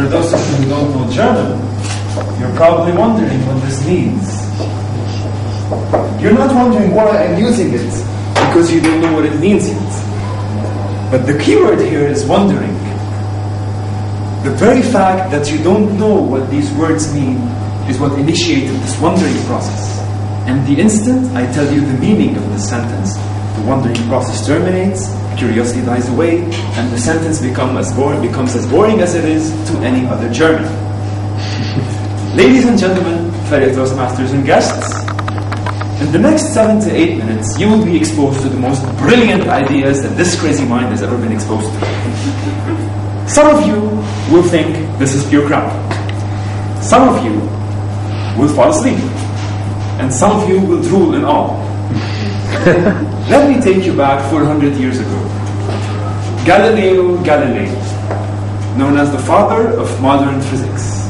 for those of you who don't know German, you're probably wondering what this means. You're not wondering why I'm using it, because you don't know what it means yet. But the key word here is wondering. The very fact that you don't know what these words mean is what initiated this wondering process. And the instant I tell you the meaning of this sentence, the wondering process terminates, curiosity dies away, and the sentence becomes as boring as it is to any other German. Ladies and gentlemen, fellow Toastmasters and guests, in the next 7 to 8 minutes, you will be exposed to the most brilliant ideas that this crazy mind has ever been exposed to. Some of you will think this is pure crap. Some of you will fall asleep. And some of you will drool in awe. Let me take you back 400 years ago. Galileo Galilei, known as the father of modern physics.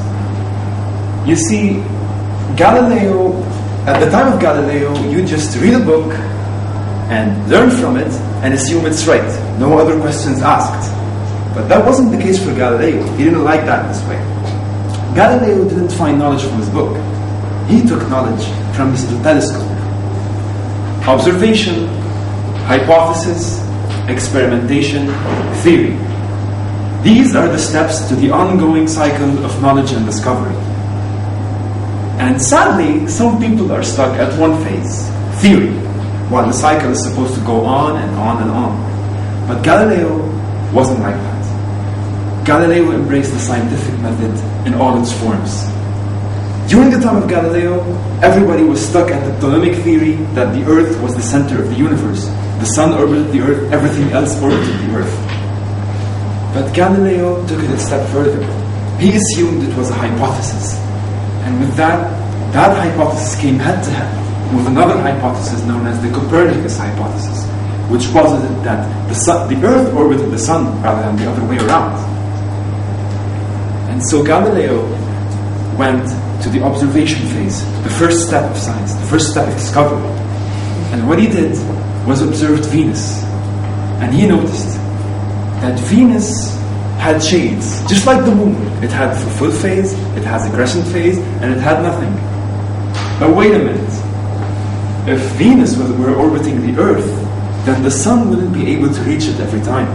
You see, Galileo, at the time of Galileo, you just read a book and learn from it and assume it's right. No other questions asked. But that wasn't the case for Galileo. He didn't like that this way. Galileo didn't find knowledge from his book. He took knowledge from his little telescope. Observation, hypothesis, experimentation, theory. These are the steps to the ongoing cycle of knowledge and discovery. And sadly, some people are stuck at one phase, theory, while the cycle is supposed to go on and on and on. But Galileo wasn't like that. Galileo embraced the scientific method in all its forms. During the time of Galileo, everybody was stuck at the Ptolemaic theory that the Earth was the center of the universe. The sun orbited the Earth, everything else orbited the Earth. But Galileo took it a step further. He assumed it was a hypothesis. And with that hypothesis came head to head with another hypothesis known as the Copernicus hypothesis, which posited that the Earth orbited the sun rather than the other way around. And so Galileo went to the observation phase, the first step of science, the first step of discovery. And what he did was observed Venus. And he noticed that Venus had shades, just like the moon. It had a full phase, it has a crescent phase, and it had nothing. But wait a minute. If Venus were orbiting the Earth, then the sun wouldn't be able to reach it every time.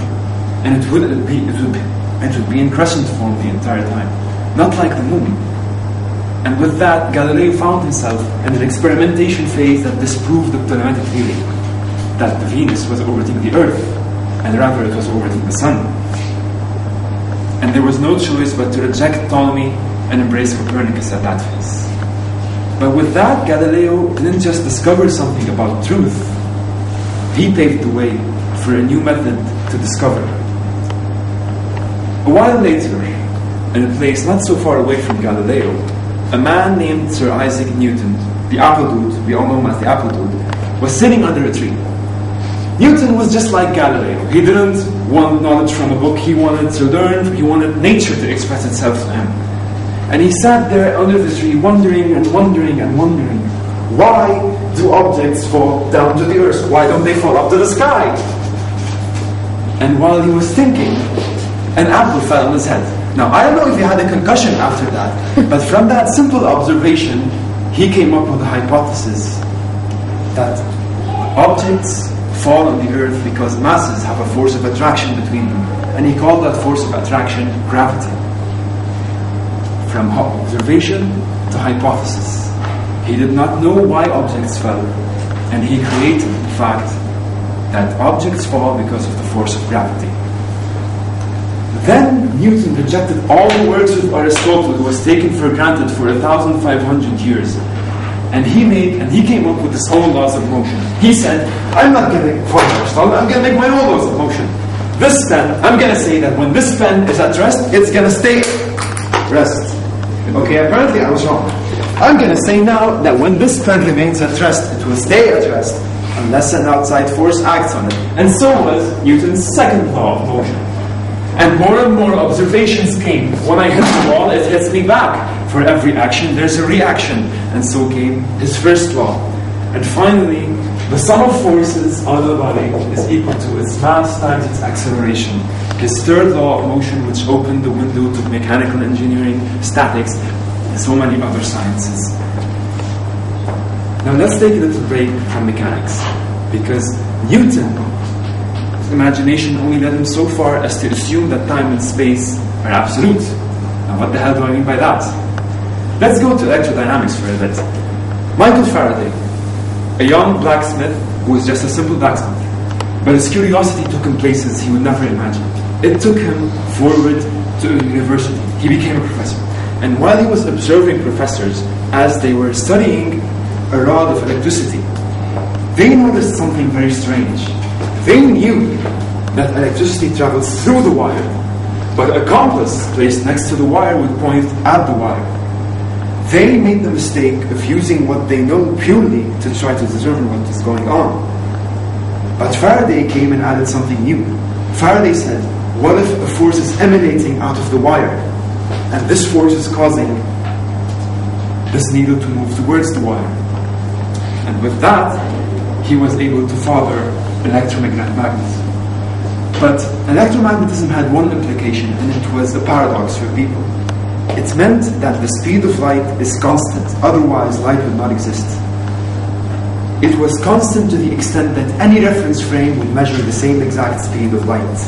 And it would be in crescent form the entire time. Not like the moon. And with that, Galileo found himself in an experimentation phase that disproved the Ptolemaic theory, that Venus was orbiting the Earth, and rather it was orbiting the Sun. And there was no choice but to reject Ptolemy and embrace Copernicus at that phase. But with that, Galileo didn't just discover something about truth. He paved the way for a new method to discover. A while later, in a place not so far away from Galileo, a man named Sir Isaac Newton, the apple dude, we all know him as the apple dude, was sitting under a tree. Newton was just like Galileo. He didn't want knowledge from a book. He wanted to learn. He wanted nature to express itself to him. And he sat there under the tree wondering and wondering and wondering, why do objects fall down to the earth? Why don't they fall up to the sky? And while he was thinking, an apple fell on his head. Now, I don't know if he had a concussion after that, but from that simple observation, he came up with a hypothesis that objects fall on the earth because masses have a force of attraction between them. And he called that force of attraction gravity. From observation to hypothesis. He did not know why objects fell, and he created the fact that objects fall because of the force of gravity. Then Newton rejected all the works of Aristotle, who was taken for granted for 1,500 years. And he came up with his own laws of motion. He said, I'm not going to follow Aristotle, I'm going to make my own laws of motion. This pen, I'm going to say that when this pen is at rest, it's going to stay rest. Okay, apparently I was wrong. I'm going to say now that when this pen remains at rest, it will stay at rest unless an outside force acts on it. And so was Newton's second law of motion. And more observations came. When I hit the wall, it hits me back. For every action, there's a reaction. And so came his first law. And finally, the sum of forces on the body is equal to its mass times its acceleration. his third law of motion, which opened the window to mechanical engineering, statics, and so many other sciences. Now let's take a little break from mechanics, because Newton's imagination only led him so far as to assume that time and space are absolute. Now what the hell do I mean by that? Let's go to electrodynamics for a bit. Michael Faraday, a young blacksmith who was just a simple blacksmith, but his curiosity took him places he would never imagine. It took him forward to a university. He became a professor. And while he was observing professors as they were studying a rod of electricity, they noticed something very strange. They knew that electricity travels through the wire, but a compass placed next to the wire would point at the wire. They made the mistake of using what they know purely to try to determine what is going on. But Faraday came and added something new. Faraday said, what if a force is emanating out of the wire, and this force is causing this needle to move towards the wire? And with that, he was able to father electromagnetism. But electromagnetism had one implication, and it was a paradox for people. It meant that the speed of light is constant, otherwise light would not exist. It was constant to the extent that any reference frame would measure the same exact speed of light.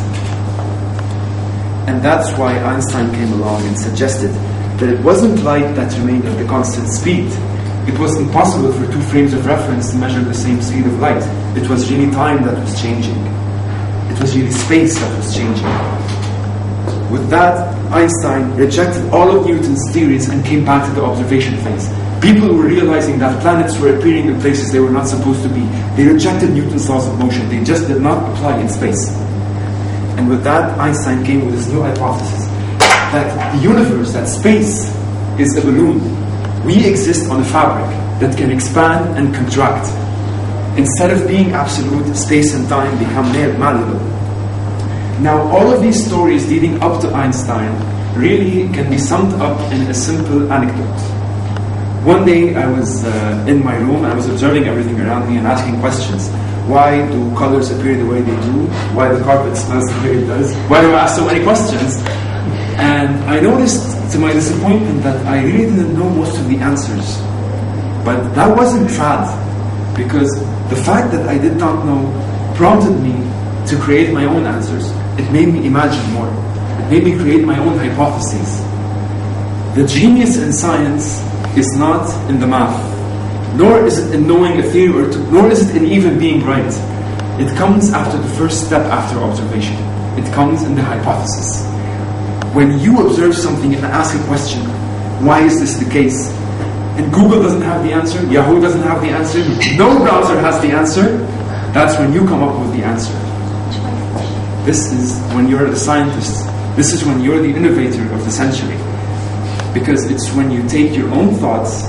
And that's why Einstein came along and suggested that it wasn't light that remained at the constant speed. It was impossible for two frames of reference to measure the same speed of light. It was really time that was changing. It was really space that was changing. With that, Einstein rejected all of Newton's theories and came back to the observation phase. People were realizing that planets were appearing in places they were not supposed to be. They rejected Newton's laws of motion. They just did not apply in space. And with that, Einstein came with his new hypothesis that the universe, that space, is a balloon. We exist on a fabric that can expand and contract. Instead of being absolute, space and time become malleable. Now, all of these stories leading up to Einstein really can be summed up in a simple anecdote. One day I was in my room, I was observing everything around me and asking questions. Why do colors appear the way they do? Why the carpet smells the way it does? Why do I ask so many questions? And I noticed to my disappointment that I really didn't know most of the answers. But that wasn't bad, because the fact that I did not know prompted me to create my own answers. It made me imagine more. It made me create my own hypotheses. The genius in science is not in the math, nor is it in knowing a theory or two, nor is it in even being right. It comes after the first step after observation. It comes in the hypothesis. When you observe something and ask a question, why is this the case? And Google doesn't have the answer, Yahoo doesn't have the answer, no browser has the answer, that's when you come up with the answer. This is when you're the scientist. This is when you're the innovator of the century. Because it's when you take your own thoughts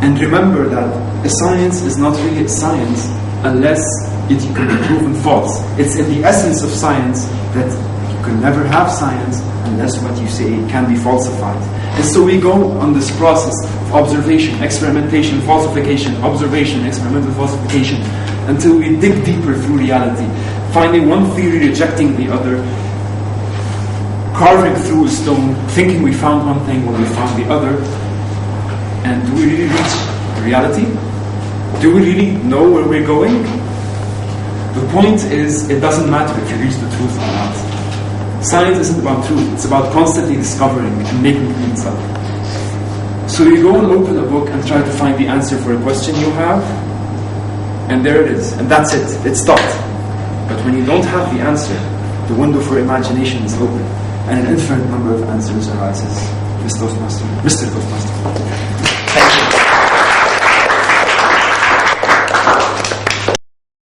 and remember that a science is not really a science unless it can be proven false. It's in the essence of science that you can never have science unless what you say can be falsified. And so we go on this process of observation, experimentation, falsification, observation, experimental falsification, until we dig deeper through reality, finding one theory, rejecting the other, carving through a stone, thinking we found one thing when we found the other. And do we really reach reality? Do we really know where we're going? The point is, it doesn't matter if you reach the truth or not. Science isn't about truth, it's about constantly discovering and making things up. So you go and open a book and try to find the answer for a question you have, and there it is, and that's it, it's stopped. But when you don't have the answer, the window for imagination is open, and an infinite number of answers arises. Mr. Toastmaster. Thank you.